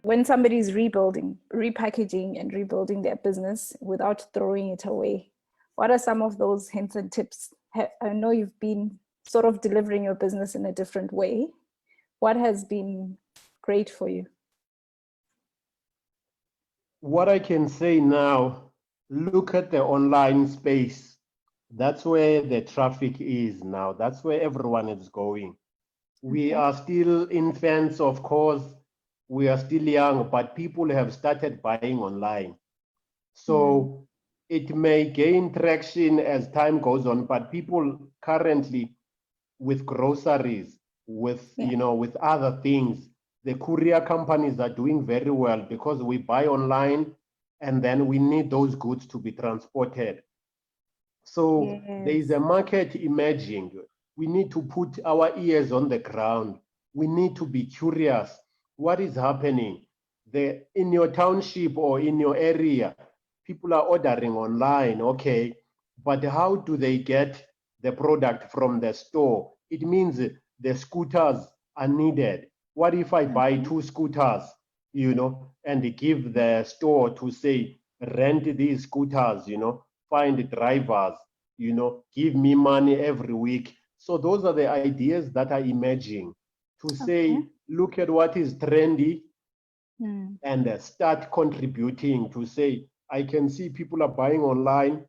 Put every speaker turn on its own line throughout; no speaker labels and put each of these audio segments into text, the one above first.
when somebody's repackaging and rebuilding their business without throwing it away, what are some of those hints and tips? I know you've been sort of delivering your business in a different way. What has been great for you?
What I can say now, look at the online space. That's where the traffic is now. That's where everyone is going. We are still infants, of course. We are still young, but people have started buying online. So it may gain traction as time goes on, but people currently with groceries, with with other things, the courier companies are doing very well because we buy online and then we need those goods to be transported. So there is a market emerging. We need to put our ears on the ground. We need to be curious. What is happening? In your township or in your area, people are ordering online, okay, but how do they get the product from the store? It means the scooters are needed. What if I buy 2 scooters, and give the store to say, rent these scooters, find drivers, give me money every week. So those are the ideas that are emerging to say, look at what is trendy and start contributing to say, I can see people are buying online.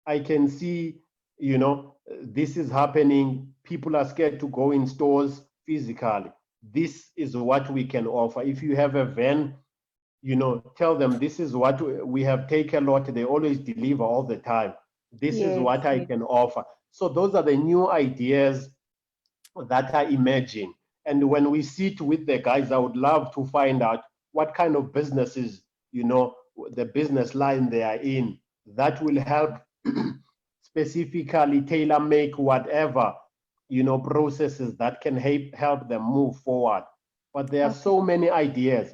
I can see, this is happening. People are scared to go in stores physically. This is what we can offer. If you have a van, tell them this is what we have. Take a lot. They always deliver all the time. This is what I can offer. So those are the new ideas that are emerging. And when we sit with the guys, I would love to find out what kind of businesses, the business line they are in, that will help specifically tailor make whatever, processes that can help them move forward. But there are so many ideas.